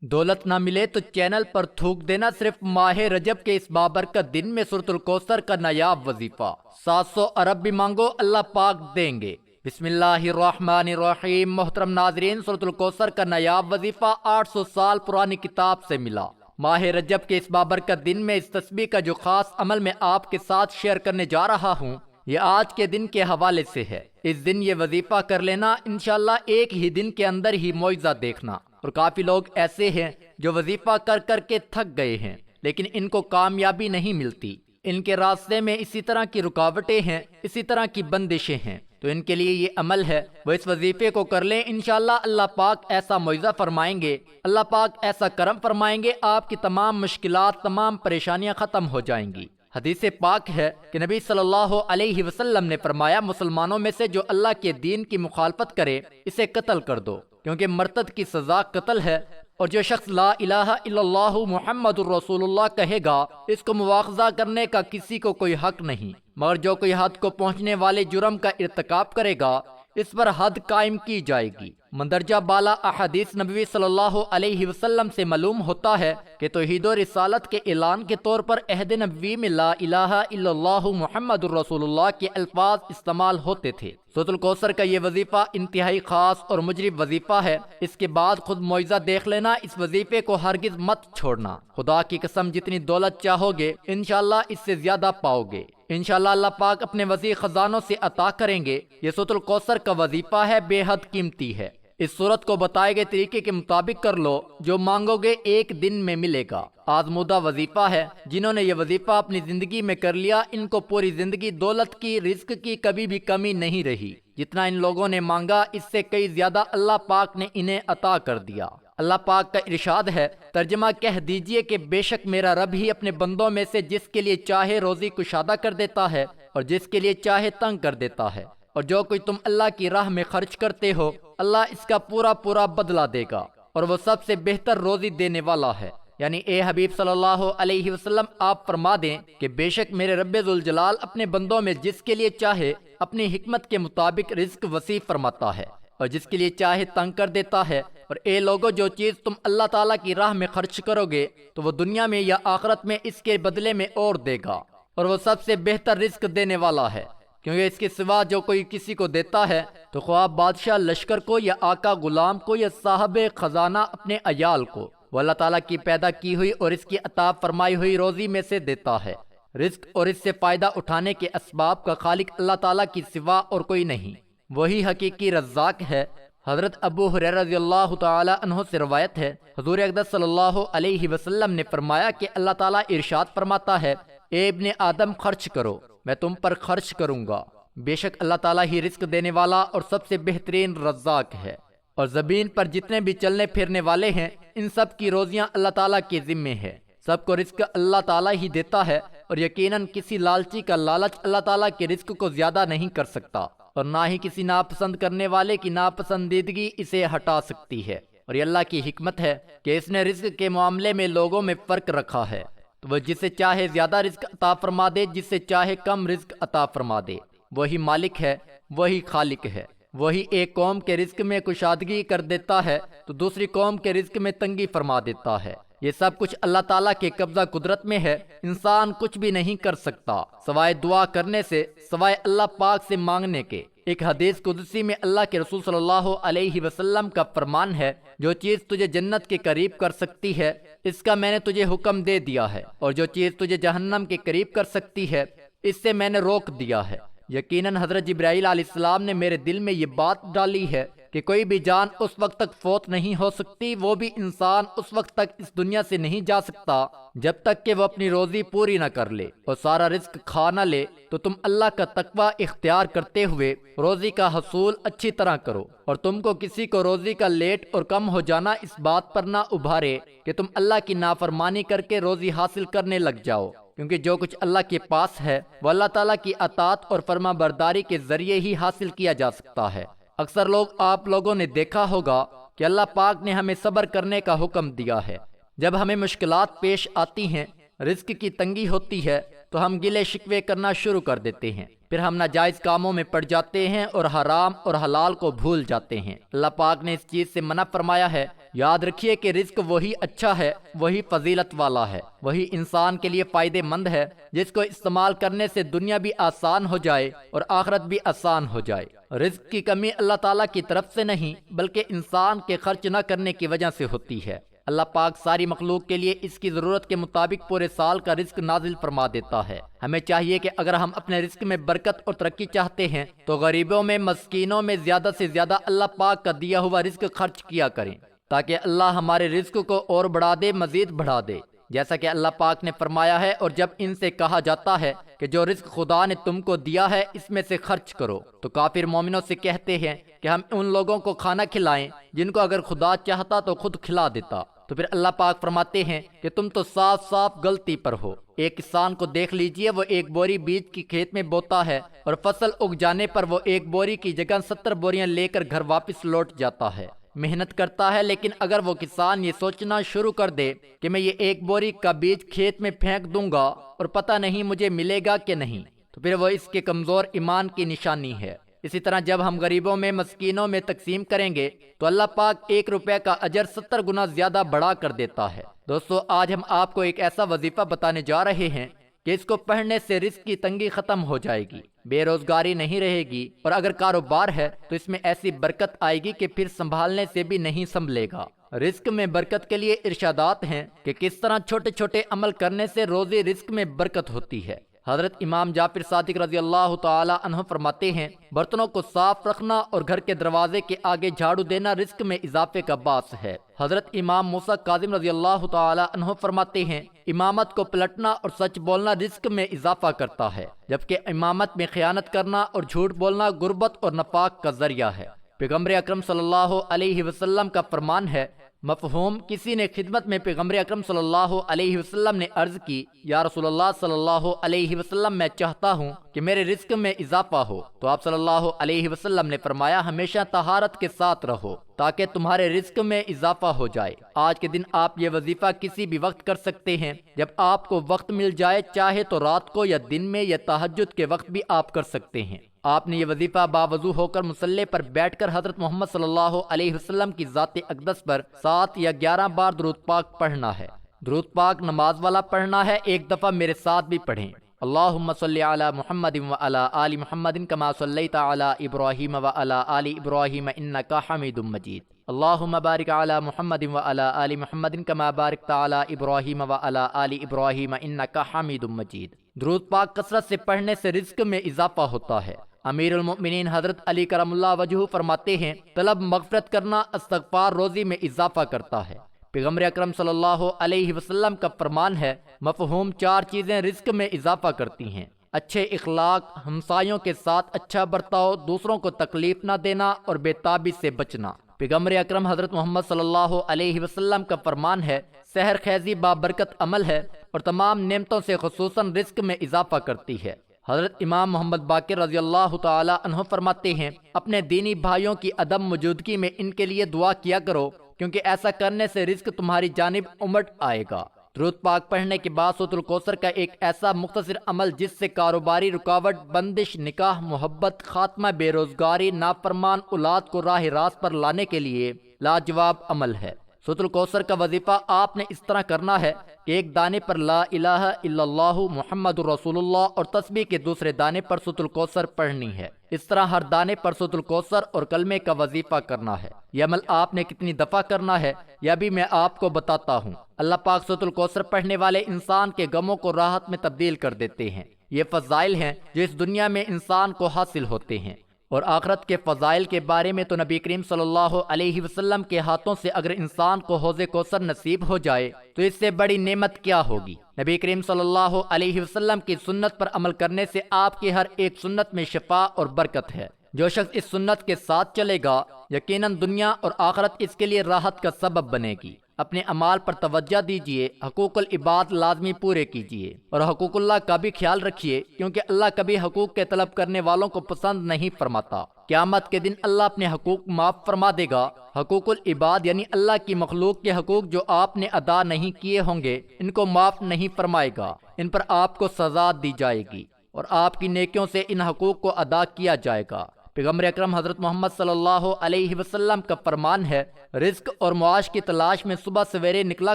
دولت نہ ملے تو چینل پر تھوک دینا صرف ماہ رجب کے اس بابرکت دن میں سورۃ الکوثر کا نایاب وظیفہ 700 ارب بھی مانگو اللہ پاک دیں گے۔ بسم اللہ الرحمن الرحیم۔ محترم ناظرین، سورۃ الکوثر کا نایاب وظیفہ 800 سال پرانی کتاب سے ملا۔ ماہ رجب کے اس بابرکت دن میں اس تسبیح کا جو خاص عمل میں آپ کے ساتھ شیئر کرنے جا رہا ہوں، یہ آج کے دن کے حوالے سے ہے۔ اس دن یہ وظیفہ کر لینا، انشاءاللہ ایک ہی دن کے اندر ہی معجزہ دیکھنا۔ اور کافی لوگ ایسے ہیں جو وظیفہ کر کر کے تھک گئے ہیں، لیکن ان کو کامیابی نہیں ملتی۔ ان کے راستے میں اسی طرح کی رکاوٹیں ہیں، اسی طرح کی بندشیں ہیں۔ تو ان کے لیے یہ عمل ہے، وہ اس وظیفے کو کر لیں، انشاءاللہ اللہ پاک ایسا معجزہ فرمائیں گے، اللہ پاک ایسا کرم فرمائیں گے، آپ کی تمام مشکلات، تمام پریشانیاں ختم ہو جائیں گی۔ حدیث پاک ہے کہ نبی صلی اللہ علیہ وسلم نے فرمایا، مسلمانوں میں سے جو اللہ کے دین کی مخالفت کرے اسے قتل کر دو، کیونکہ مرتد کی سزا قتل ہے، اور جو شخص لا الہ الا اللہ محمد الرسول اللہ کہے گا، اس کو مواخذہ کرنے کا کسی کو کوئی حق نہیں، مگر جو کوئی حد کو پہنچنے والے جرم کا ارتکاب کرے گا اس پر حد قائم کی جائے گی۔ مندرجہ بالا احادیث نبوی صلی اللہ علیہ وسلم سے معلوم ہوتا ہے کہ توحید و رسالت کے اعلان کے طور پر عہد نبوی میں لا الہ الا اللہ محمد الرسول اللہ کے الفاظ استعمال ہوتے تھے۔ سورۃ الکوثر کا یہ وظیفہ انتہائی خاص اور مجرب وظیفہ ہے۔ اس کے بعد خود معجزہ دیکھ لینا، اس وظیفے کو ہرگز مت چھوڑنا۔ خدا کی قسم، جتنی دولت چاہو گے انشاءاللہ اس سے زیادہ پاؤ گے۔ انشاءاللہ اللہ پاک اپنے وسیع خزانوں سے عطا کریں گے۔ یہ سورۃ الکوثر کا وظیفہ ہے، بے حد قیمتی ہے۔ اس سورت کو بتائے گئے طریقے کے مطابق کر لو، جو مانگو گے ایک دن میں ملے گا۔ آزمودہ وظیفہ ہے۔ جنہوں نے یہ وظیفہ اپنی زندگی میں کر لیا، ان کو پوری زندگی دولت کی، رزق کی کبھی بھی کمی نہیں رہی۔ جتنا ان لوگوں نے مانگا اس سے کئی زیادہ اللہ پاک نے انہیں عطا کر دیا۔ اللہ پاک کا ارشاد ہے، ترجمہ کہہ دیجئے کہ بے شک میرا رب ہی اپنے بندوں میں سے جس کے لیے چاہے روزی کشادہ کر دیتا ہے اور جس کے لیے چاہے تنگ کر دیتا ہے، اور جو کوئی تم اللہ کی راہ میں خرچ کرتے ہو اللہ اس کا پورا پورا بدلہ دے گا، اور وہ سب سے بہتر روزی دینے والا ہے۔ یعنی اے حبیب صلی اللہ علیہ وسلم، آپ فرما دیں کہ بے شک میرے رب ذوالجلال اپنے بندوں میں جس کے لیے چاہے اپنی حکمت کے مطابق رزق وسیع فرماتا ہے، اور جس کے لیے چاہے تنگ کر دیتا ہے۔ اور اے لوگو، جو چیز تم اللہ تعالیٰ کی راہ میں خرچ کرو گے تو وہ دنیا میں یا آخرت میں اس کے بدلے میں اور دے گا، اور وہ سب سے بہتر رزق دینے والا ہے۔ کیونکہ اس کے سوا جو کوئی کسی کو دیتا ہے تو خواہ بادشاہ لشکر کو یا آقا غلام کو یا صاحب خزانہ اپنے عیال کو، وہ اللہ تعالیٰ کی پیدا کی ہوئی اور اس کی عطا فرمائی ہوئی روزی میں سے دیتا ہے۔ رزق اور اس سے فائدہ اٹھانے کے اسباب کا خالق اللہ تعالیٰ کی سوا اور کوئی نہیں، وہی حقیقی رزاق ہے۔ حضرت ابو ہریرہ رضی اللہ تعالی عنہ سے روایت ہے، حضور اقدس صلی اللہ علیہ وسلم نے فرمایا کہ اللہ تعالیٰ ارشاد فرماتا ہے، اے ابن آدم خرچ کرو، میں تم پر خرچ کروں گا۔ بے شک اللہ تعالیٰ ہی رزق دینے والا اور سب سے بہترین رزاق ہے۔ اور زمین پر جتنے بھی چلنے پھرنے والے ہیں ان سب کی روزیاں اللہ تعالیٰ کے ذمے ہے۔ سب کو رزق اللہ تعالیٰ ہی دیتا ہے، اور یقیناً کسی لالچی کا لالچ اللہ تعالیٰ کے رزق کو زیادہ نہیں کر سکتا، اور نہ ہی کسی ناپسند کرنے والے کی ناپسندیدگی اسے ہٹا سکتی ہے۔ اور یہ اللہ کی حکمت ہے کہ اس نے رزق کے معاملے میں لوگوں میں فرق رکھا ہے، تو وہ جسے چاہے زیادہ رزق عطا فرما دے، جسے چاہے کم رزق عطا فرما دے۔ وہی مالک ہے، وہی خالق ہے۔ وہی ایک قوم کے رزق میں کشادگی کر دیتا ہے تو دوسری قوم کے رزق میں تنگی فرما دیتا ہے۔ یہ سب کچھ اللہ تعالیٰ کے قبضہ قدرت میں ہے، انسان کچھ بھی نہیں کر سکتا سوائے دعا کرنے سے، سوائے اللہ پاک سے مانگنے کے۔ ایک حدیث قدسی میں اللہ کے رسول صلی اللہ علیہ وسلم کا فرمان ہے، جو چیز تجھے جنت کے قریب کر سکتی ہے اس کا میں نے تجھے حکم دے دیا ہے، اور جو چیز تجھے جہنم کے قریب کر سکتی ہے اس سے میں نے روک دیا ہے۔ یقیناً حضرت جبرائیل علیہ السلام نے میرے دل میں یہ بات ڈالی ہے کہ کوئی بھی جان اس وقت تک فوت نہیں ہو سکتی، وہ بھی انسان اس وقت تک اس دنیا سے نہیں جا سکتا جب تک کہ وہ اپنی روزی پوری نہ کر لے اور سارا رزق کھا نہ لے۔ تو تم اللہ کا تقوی اختیار کرتے ہوئے روزی کا حصول اچھی طرح کرو، اور تم کو کسی کو روزی کا لیٹ اور کم ہو جانا اس بات پر نہ ابھارے کہ تم اللہ کی نافرمانی کر کے روزی حاصل کرنے لگ جاؤ، کیونکہ جو کچھ اللہ کے پاس ہے وہ اللہ تعالیٰ کی اطاعت اور فرما برداری کے ذریعے ہی حاصل کیا جا سکتا ہے۔ اکثر آپ لوگوں نے دیکھا ہوگا کہ اللہ پاک نے ہمیں صبر کرنے کا حکم دیا ہے۔ جب ہمیں مشکلات پیش آتی ہیں، رزق کی تنگی ہوتی ہے، تو ہم گلے شکوے کرنا شروع کر دیتے ہیں۔ پھر ہم ناجائز کاموں میں پڑ جاتے ہیں اور حرام اور حلال کو بھول جاتے ہیں۔ اللہ پاک نے اس چیز سے منع فرمایا ہے۔ یاد رکھیے کہ رزق وہی اچھا ہے، وہی فضیلت والا ہے، وہی انسان کے لیے فائدہ مند ہے جس کو استعمال کرنے سے دنیا بھی آسان ہو جائے اور آخرت بھی آسان ہو جائے۔ رزق کی کمی اللہ تعالیٰ کی طرف سے نہیں بلکہ انسان کے خرچ نہ کرنے کی وجہ سے ہوتی ہے۔ اللہ پاک ساری مخلوق کے لیے اس کی ضرورت کے مطابق پورے سال کا رزق نازل فرما دیتا ہے۔ ہمیں چاہیے کہ اگر ہم اپنے رزق میں برکت اور ترقی چاہتے ہیں تو غریبوں میں، مسکینوں میں زیادہ سے زیادہ اللہ پاک کا دیا ہوا رزق خرچ کیا کریں تاکہ اللہ ہمارے رزق کو اور بڑھا دے، مزید بڑھا دے۔ جیسا کہ اللہ پاک نے فرمایا ہے، اور جب ان سے کہا جاتا ہے کہ جو رزق خدا نے تم کو دیا ہے اس میں سے خرچ کرو، تو کافر مومنوں سے کہتے ہیں کہ ہم ان لوگوں کو کھانا کھلائیں جن کو اگر خدا چاہتا تو خود کھلا دیتا۔ تو پھر اللہ پاک فرماتے ہیں کہ تم تو صاف صاف غلطی پر ہو۔ ایک کسان کو دیکھ لیجئے، وہ ایک بوری بیج کی کھیت میں بوتا ہے اور فصل اگ جانے پر وہ ایک بوری کی جگہ 70 بوریاں لے کر گھر واپس لوٹ جاتا ہے، محنت کرتا ہے۔ لیکن اگر وہ کسان یہ سوچنا شروع کر دے کہ میں یہ ایک بوری کا بیج کھیت میں پھینک دوں گا اور پتہ نہیں مجھے ملے گا کہ نہیں، تو پھر وہ اس کے کمزور ایمان کی نشانی ہے۔ اسی طرح جب ہم غریبوں میں، مسکینوں میں تقسیم کریں گے تو اللہ پاک 1 روپے کا اجر 70 گنا زیادہ بڑھا کر دیتا ہے۔ دوستو، آج ہم آپ کو ایک ایسا وظیفہ بتانے جا رہے ہیں کہ اس کو پڑھنے سے رزق کی تنگی ختم ہو جائے گی، بے روزگاری نہیں رہے گی، اور اگر کاروبار ہے تو اس میں ایسی برکت آئے گی کہ پھر سنبھالنے سے بھی نہیں سنبھلے گا۔ رزق میں برکت کے لیے ارشادات ہیں کہ کس طرح چھوٹے چھوٹے عمل کرنے سے روزی رزق میں برکت ہوتی ہے۔ حضرت امام جعفر صادق رضی اللہ تعالی عنہ فرماتے ہیں، برتنوں کو صاف رکھنا اور گھر کے دروازے کے آگے جھاڑو دینا رزق میں اضافے کا باعث ہے۔ حضرت امام موسیٰ کاظم رضی اللہ تعالی عنہ فرماتے ہیں، امامت کو پلٹنا اور سچ بولنا رزق میں اضافہ کرتا ہے، جبکہ امامت میں خیانت کرنا اور جھوٹ بولنا غربت اور نفاق کا ذریعہ ہے۔ پیغمبر اکرم صلی اللہ علیہ وسلم کا فرمان ہے، مفہوم، کسی نے خدمت میں پیغمبر اکرم صلی اللہ علیہ وسلم نے عرض کی، یا رسول اللہ صلی اللہ علیہ وسلم، میں چاہتا ہوں کہ میرے رزق میں اضافہ ہو، تو آپ صلی اللہ علیہ وسلم نے فرمایا، ہمیشہ طہارت کے ساتھ رہو تاکہ تمہارے رزق میں اضافہ ہو جائے۔ آج کے دن آپ یہ وظیفہ کسی بھی وقت کر سکتے ہیں، جب آپ کو وقت مل جائے، چاہے تو رات کو یا دن میں یا تہجد کے وقت بھی آپ کر سکتے ہیں۔ آپ نے یہ وظیفہ باوضو ہو کر مصلی پر بیٹھ کر حضرت محمد صلی اللہ علیہ وسلم کی ذات اقدس پر 7 یا 11 بار درود پاک پڑھنا ہے۔ درود پاک نماز والا پڑھنا ہے، ایک دفعہ میرے ساتھ بھی پڑھیں۔ اللہم صلی علی محمد وعلی آل محمد کما صلیت علی ابراہیم وعلی آل ابراہیم انک حمید مجید۔ اللہم بارک علی محمد وعلی آل محمد کما بارکت علی ابراہیم وعلی آل ابراہیم انک حمید مجید۔ درود پاک کثرت سے پڑھنے سے رزق میں اضافہ ہوتا ہے۔ امیر المؤمنین حضرت علی کرم اللہ وجہہ فرماتے ہیں، طلب مغفرت کرنا استغفار روزی میں اضافہ کرتا ہے۔ پیغمبر اکرم صلی اللہ علیہ وسلم کا فرمان ہے، مفہوم، 4 چیزیں رزق میں اضافہ کرتی ہیں: اچھے اخلاق، ہمسایوں کے ساتھ اچھا برتاؤ، دوسروں کو تکلیف نہ دینا اور بے تابی سے بچنا۔ پیغمبر اکرم حضرت محمد صلی اللہ علیہ وسلم کا فرمان ہے، سحر خیزی بابرکت عمل ہے اور تمام نعمتوں سے خصوصاً رزق میں اضافہ کرتی ہے۔ حضرت امام محمد باقر رضی اللہ تعالی عنہ فرماتے ہیں، اپنے دینی بھائیوں کی عدم موجودگی میں ان کے لیے دعا کیا کرو، کیونکہ ایسا کرنے سے رزق تمہاری جانب امٹ آئے گا۔ درود پاک پڑھنے کے بعد سورۃ الکوثر کا ایک ایسا مختصر عمل جس سے کاروباری رکاوٹ، بندش، نکاح، محبت، خاتمہ بے روزگاری، نافرمان اولاد کو راہ راست پر لانے کے لیے لاجواب عمل ہے۔ سورۃ الکوثر کا وظیفہ آپ نے اس طرح کرنا ہے کہ ایک دانے پر لا الہ الا اللہ محمد رسول اللہ اور تسبیح کے دوسرے دانے پر سورۃ الکوثر پڑھنی ہے۔ اس طرح ہر دانے پر سورۃ الکوثر اور کلمے کا وظیفہ کرنا ہے۔ یہ عمل آپ نے کتنی دفعہ کرنا ہے یہ بھی میں آپ کو بتاتا ہوں۔ اللہ پاک سورۃ الکوثر پڑھنے والے انسان کے غموں کو راحت میں تبدیل کر دیتے ہیں۔ یہ فضائل ہیں جو اس دنیا میں انسان کو حاصل ہوتے ہیں، اور آخرت کے فضائل کے بارے میں تو نبی کریم صلی اللہ علیہ وسلم کے ہاتھوں سے اگر انسان کو حوض کوثر نصیب ہو جائے تو اس سے بڑی نعمت کیا ہوگی۔ نبی کریم صلی اللہ علیہ وسلم کی سنت پر عمل کرنے سے آپ کی ہر ایک سنت میں شفا اور برکت ہے۔ جو شخص اس سنت کے ساتھ چلے گا، یقیناً دنیا اور آخرت اس کے لیے راحت کا سبب بنے گی۔ اپنے اعمال پر توجہ دیجیے، حقوق العباد لازمی پورے کیجیے، اور حقوق اللہ کا بھی خیال رکھیے، کیونکہ اللہ کبھی حقوق کے طلب کرنے والوں کو پسند نہیں فرماتا۔ قیامت کے دن اللہ اپنے حقوق معاف فرما دے گا۔ حقوق العباد یعنی اللہ کی مخلوق کے حقوق جو آپ نے ادا نہیں کیے ہوں گے، ان کو معاف نہیں فرمائے گا، ان پر آپ کو سزا دی جائے گی۔ اور آپ کی نیکیوں سے ان حقوق کو ادا کیا جائے گا۔ پیغمبر اکرم حضرت محمد صلی اللہ علیہ وسلم کا فرمان ہے، رزق اور معاش کی تلاش میں صبح سویرے نکلا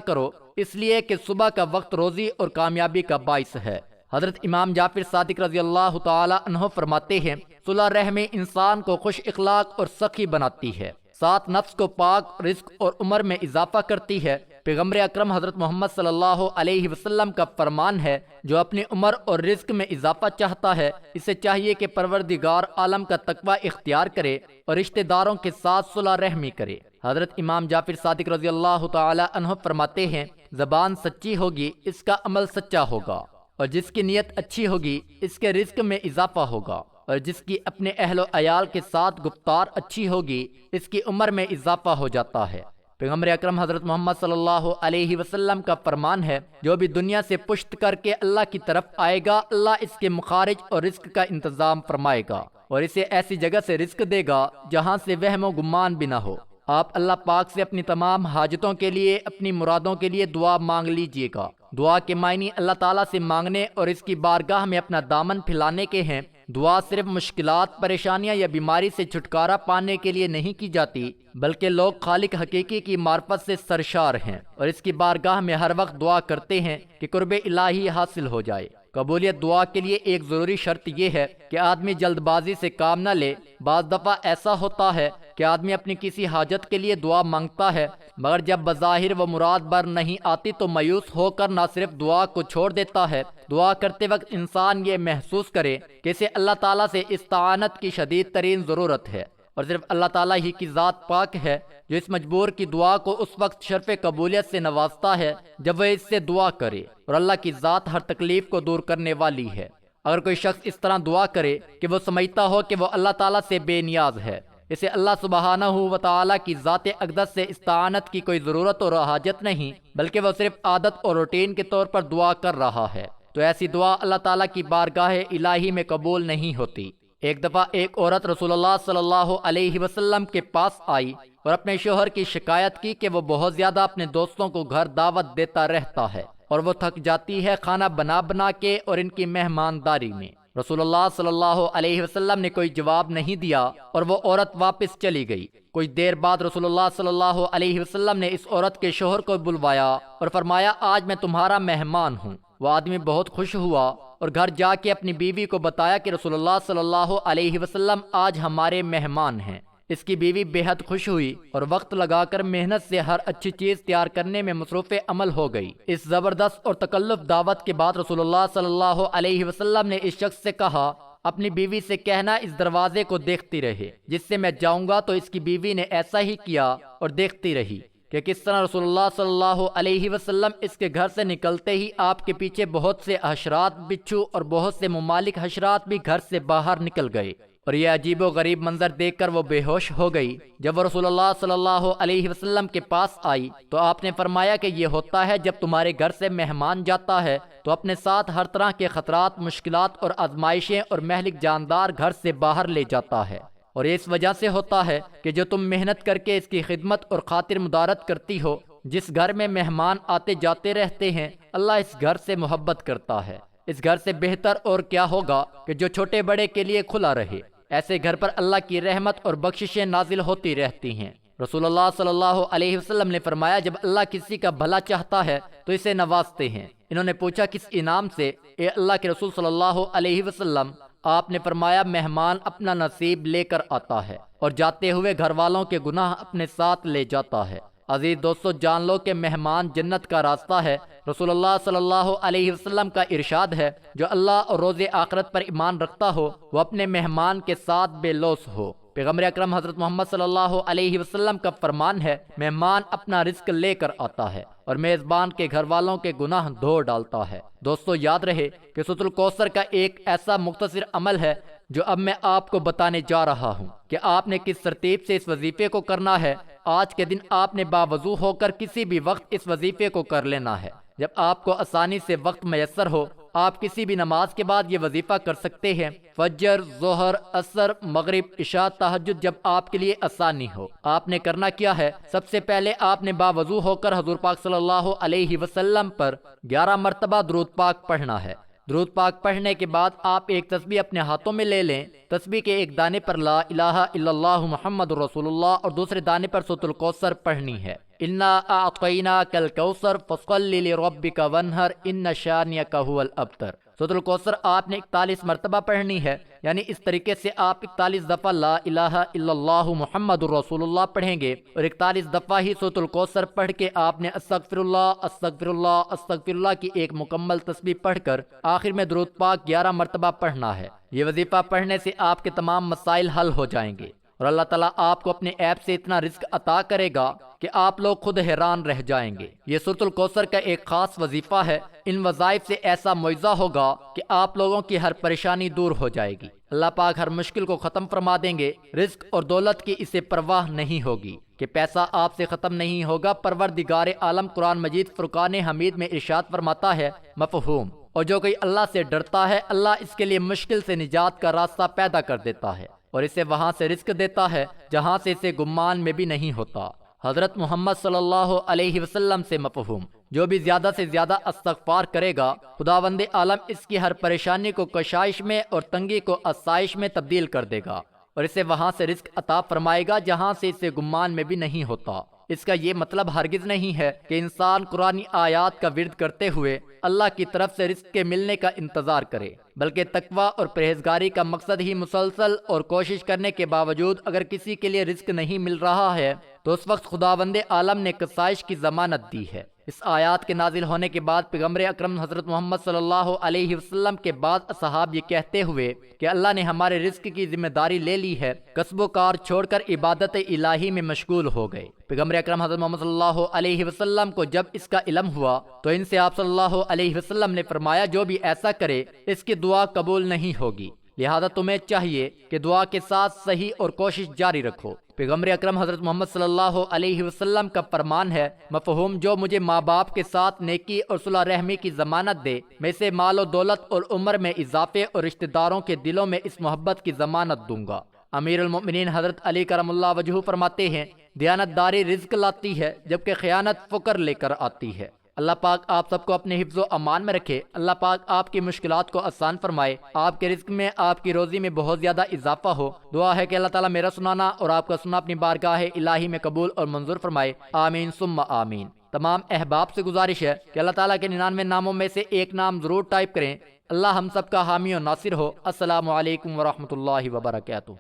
کرو، اس لیے کہ صبح کا وقت روزی اور کامیابی کا باعث ہے۔ حضرت امام جعفر صادق رضی اللہ تعالی عنہ فرماتے ہیں، صلح رحمی انسان کو خوش اخلاق اور سخی بناتی ہے، ساتھ نفس کو پاک، رزق اور عمر میں اضافہ کرتی ہے۔ پیغمبر اکرم حضرت محمد صلی اللہ علیہ وسلم کا فرمان ہے، جو اپنی عمر اور رزق میں اضافہ چاہتا ہے، اسے چاہیے کہ پروردگار عالم کا تقوی اختیار کرے اور رشتہ داروں کے ساتھ صلح رحمی کرے۔ حضرت امام جعفر صادق رضی اللہ تعالی عنہ فرماتے ہیں، زبان سچی ہوگی، اس کا عمل سچا ہوگا، اور جس کی نیت اچھی ہوگی اس کے رزق میں اضافہ ہوگا، اور جس کی اپنے اہل و عیال کے ساتھ گفتار اچھی ہوگی اس کی عمر میں اضافہ ہو جاتا ہے۔ پیغمبر اکرم حضرت محمد صلی اللہ علیہ وسلم کا فرمان ہے، جو بھی دنیا سے پشت کر کے اللہ کی طرف آئے گا، اللہ اس کے مخارج اور رزق کا انتظام فرمائے گا اور اسے ایسی جگہ سے رزق دے گا جہاں سے وہم و گمان بھی نہ ہو۔ آپ اللہ پاک سے اپنی تمام حاجتوں کے لیے، اپنی مرادوں کے لیے دعا مانگ لیجئے گا۔ دعا کے معنی اللہ تعالیٰ سے مانگنے اور اس کی بارگاہ میں اپنا دامن پھیلانے کے ہیں۔ دعا صرف مشکلات، پریشانیاں یا بیماری سے چھٹکارا پانے کے لیے نہیں کی جاتی، بلکہ لوگ خالق حقیقی کی معرفت سے سرشار ہیں اور اس کی بارگاہ میں ہر وقت دعا کرتے ہیں کہ قرب الہی حاصل ہو جائے۔ قبولیت دعا کے لیے ایک ضروری شرط یہ ہے کہ آدمی جلد بازی سے کام نہ لے۔ بعض دفعہ ایسا ہوتا ہے کہ آدمی اپنی کسی حاجت کے لیے دعا مانگتا ہے، مگر جب بظاہر وہ مراد بر نہیں آتی تو مایوس ہو کر نہ صرف دعا کو چھوڑ دیتا ہے، دعا کرتے وقت انسان یہ محسوس کرے کہ اسے اللہ تعالیٰ سے استعانت کی شدید ترین ضرورت ہے، اور صرف اللہ تعالیٰ ہی کی ذات پاک ہے جو اس مجبور کی دعا کو اس وقت شرف قبولیت سے نوازتا ہے جب وہ اس سے دعا کرے، اور اللہ کی ذات ہر تکلیف کو دور کرنے والی ہے۔ اگر کوئی شخص اس طرح دعا کرے کہ وہ سمجھتا ہو کہ وہ اللہ تعالیٰ سے بے نیاز ہے، اسے اللہ سبحانہ و تعالیٰ کی ذات اقدس سے استعانت کی کوئی ضرورت اور حاجت نہیں، بلکہ وہ صرف عادت اور روٹین کے طور پر دعا کر رہا ہے، تو ایسی دعا اللہ تعالیٰ کی بارگاہ الہی میں قبول نہیں ہوتی۔ ایک دفعہ ایک عورت رسول اللہ صلی اللہ علیہ وسلم کے پاس آئی اور اپنے شوہر کی شکایت کی کہ وہ بہت زیادہ اپنے دوستوں کو گھر دعوت دیتا رہتا ہے اور وہ تھک جاتی ہے کھانا بنا بنا کے اور ان کی مہمانداری میں۔ رسول اللہ صلی اللہ علیہ وسلم نے کوئی جواب نہیں دیا اور وہ عورت واپس چلی گئی۔ کچھ دیر بعد رسول اللہ صلی اللہ علیہ وسلم نے اس عورت کے شوہر کو بلوایا اور فرمایا، آج میں تمہارا مہمان ہوں۔ وہ آدمی بہت خوش ہوا اور گھر جا کے اپنی بیوی کو بتایا کہ رسول اللہ صلی اللہ علیہ وسلم آج ہمارے مہمان ہیں۔ اس کی بیوی بے حد خوش ہوئی اور وقت لگا کر محنت سے ہر اچھی چیز تیار کرنے میں مصروف عمل ہو گئی۔ اس زبردست اور تکلف دعوت کے بعد رسول اللہ صلی اللہ علیہ وسلم نے اس شخص سے کہا، اپنی بیوی سے کہنا اس دروازے کو دیکھتی رہے، جس سے میں جاؤں گا۔ تو اس کی بیوی نے ایسا ہی کیا اور دیکھتی رہی کہ کس طرح رسول اللہ صلی اللہ علیہ وسلم اس کے گھر سے نکلتے ہی آپ کے پیچھے بہت سے حشرات، بچھو اور بہت سے ممالک حشرات بھی گھر سے باہر نکل گئے، اور یہ عجیب و غریب منظر دیکھ کر وہ بے ہوش ہو گئی۔ جب وہ رسول اللہ صلی اللہ علیہ وسلم کے پاس آئی تو آپ نے فرمایا کہ یہ ہوتا ہے جب تمہارے گھر سے مہمان جاتا ہے تو اپنے ساتھ ہر طرح کے خطرات، مشکلات اور آزمائشیں اور مہلک جاندار گھر سے باہر لے جاتا ہے، اور اس وجہ سے ہوتا ہے کہ جو تم محنت کر کے اس کی خدمت اور خاطر مدارت کرتی ہو۔ جس گھر میں مہمان آتے جاتے رہتے ہیں، اللہ اس گھر سے محبت کرتا ہے۔ اس گھر سے بہتر اور کیا ہوگا کہ جو چھوٹے بڑے کے لیے کھلا رہے۔ ایسے گھر پر اللہ کی رحمت اور بخششیں نازل ہوتی رہتی ہیں۔ رسول اللہ صلی اللہ علیہ وسلم نے فرمایا، جب اللہ کسی کا بھلا چاہتا ہے تو اسے نوازتے ہیں۔ انہوں نے پوچھا، کس انعام سے اے اللہ کے رسول صلی اللہ علیہ وسلم؟ آپ نے فرمایا، مہمان اپنا نصیب لے کر آتا ہے اور جاتے ہوئے گھر والوں کے گناہ اپنے ساتھ لے جاتا ہے۔ عزیز دوستو، جان لو کہ مہمان جنت کا راستہ ہے۔ رسول اللہ صلی اللہ علیہ وسلم کا ارشاد ہے، جو اللہ اور روز آخرت پر ایمان رکھتا ہو وہ اپنے مہمان کے ساتھ بے لوث ہو۔ پیغمبر اکرم حضرت محمد صلی اللہ علیہ وسلم کا فرمان ہے، مہمان اپنا رزق لے کر آتا ہے اور میزبان کے گھر والوں کے گناہ دھو ڈالتا ہے۔ دوستو، یاد رہے کہ سورۃ الکوثر کا ایک ایسا مختصر عمل ہے جو اب میں آپ کو بتانے جا رہا ہوں کہ آپ نے کس ترتیب سے اس وظیفے کو کرنا ہے۔ آج کے دن آپ نے باوضو ہو کر کسی بھی وقت اس وظیفے کو کر لینا ہے۔ جب آپ کو آسانی سے وقت میسر ہو، آپ کسی بھی نماز کے بعد یہ وظیفہ کر سکتے ہیں۔ فجر، ظہر، عصر، مغرب، عشاء، تہجد، جب آپ کے لیے آسانی ہو۔ آپ نے کرنا کیا ہے؟ سب سے پہلے آپ نے باوضو ہو کر حضور پاک صلی اللہ علیہ وسلم پر 11 مرتبہ درود پاک پڑھنا ہے۔ درود پاک پڑھنے کے بعد آپ ایک تسبیح اپنے ہاتھوں میں لے لیں۔ تسبیح کے ایک دانے پر لا الہ الا اللہ محمد رسول اللہ اور دوسرے دانے پر سورۃ الکوثر پڑھنی ہے۔ انا اعطیناک الکوثر فصل لربک وانحر ان شانئک هو الابتر۔ سورۃ الکوثر آپ نے 41 مرتبہ پڑھنی ہے، یعنی اس طریقے سے آپ 41 دفعہ لا الہ الا اللہ محمد رسول اللہ پڑھیں گے اور 41 دفعہ ہی سورۃ الکوثر پڑھ کے آپ نے استغفر اللہ استغفر اللہ استغفر اللہ کی ایک مکمل تسبیح پڑھ کر آخر میں درود پاک 11 مرتبہ پڑھنا ہے۔ یہ وظیفہ پڑھنے سے آپ کے تمام مسائل حل ہو جائیں گے اور اللہ تعالیٰ آپ کو اپنے ایپ سے اتنا رزق عطا کرے گا کہ آپ لوگ خود حیران رہ جائیں گے۔ یہ سورۃ الکوثر کا ایک خاص وظیفہ ہے۔ ان وظائف سے ایسا معجزہ ہوگا کہ آپ لوگوں کی ہر پریشانی دور ہو جائے گی۔ اللہ پاک ہر مشکل کو ختم فرما دیں گے۔ رزق اور دولت کی اسے پرواہ نہیں ہوگی کہ پیسہ آپ سے ختم نہیں ہوگا۔ پروردگار عالم قرآن مجید فرقان حمید میں ارشاد فرماتا ہے، مفہوم، اور جو کوئی اللہ سے ڈرتا ہے اللہ اس کے لیے مشکل سے نجات کا راستہ پیدا کر دیتا ہے اور اسے وہاں سے رزق دیتا ہے جہاں سے اسے گمان میں بھی نہیں ہوتا۔ حضرت محمد صلی اللہ علیہ وسلم سے مفہوم، جو بھی زیادہ سے زیادہ استغفار کرے گا خداوند عالم اس کی ہر پریشانی کو کشائش میں اور تنگی کو آسائش میں تبدیل کر دے گا اور اسے وہاں سے رزق عطا فرمائے گا جہاں سے اسے گمان میں بھی نہیں ہوتا۔ اس کا یہ مطلب ہرگز نہیں ہے کہ انسان قرآنی آیات کا ورد کرتے ہوئے اللہ کی طرف سے رزق کے ملنے کا انتظار کرے، بلکہ تقویٰ اور پرہیزگاری کا مقصد ہی مسلسل اور کوشش کرنے کے باوجود اگر کسی کے لیے رزق نہیں مل رہا ہے تو اس وقت خداوند عالم نے کسائش کی ضمانت دی ہے۔ اس آیات کے نازل ہونے کے بعد پیغمبر اکرم حضرت محمد صلی اللہ علیہ وسلم کے بعد اصحاب یہ کہتے ہوئے کہ اللہ نے ہمارے رزق کی ذمہ داری لے لی ہے، کسب و کار چھوڑ کر عبادت الہی میں مشغول ہو گئے۔ پیغمبر اکرم حضرت محمد صلی اللہ علیہ وسلم کو جب اس کا علم ہوا تو ان سے آپ صلی اللہ علیہ وسلم نے فرمایا، جو بھی ایسا کرے اس کی دعا قبول نہیں ہوگی، لہذا تمہیں چاہیے کہ دعا کے ساتھ صحیح اور کوشش جاری رکھو۔ پیغمبر اکرم حضرت محمد صلی اللہ علیہ وسلم کا فرمان ہے، مفہوم، جو مجھے ماں باپ کے ساتھ نیکی اور صلح رحمی کی ضمانت دے میں اسے مال و دولت اور عمر میں اضافے اور رشتہ داروں کے دلوں میں اس محبت کی ضمانت دوں گا۔ امیر المؤمنین حضرت علی کرم اللہ وجہہ فرماتے ہیں، دیانت داری رزق لاتی ہے جبکہ خیانت فقر لے کر آتی ہے۔ اللہ پاک آپ سب کو اپنے حفظ و امان میں رکھے۔ اللہ پاک آپ کی مشکلات کو آسان فرمائے، آپ کے رزق میں، آپ کی روزی میں بہت زیادہ اضافہ ہو۔ دعا ہے کہ اللہ تعالیٰ میرا سنانا اور آپ کا سننا اپنی بارگاہ الہی میں قبول اور منظور فرمائے، آمین ثم آمین۔ تمام احباب سے گزارش ہے کہ اللہ تعالیٰ کے 99 ناموں میں سے ایک نام ضرور ٹائپ کریں۔ اللہ ہم سب کا حامی و ناصر ہو۔ السلام علیکم ورحمۃ اللہ وبرکاتہ۔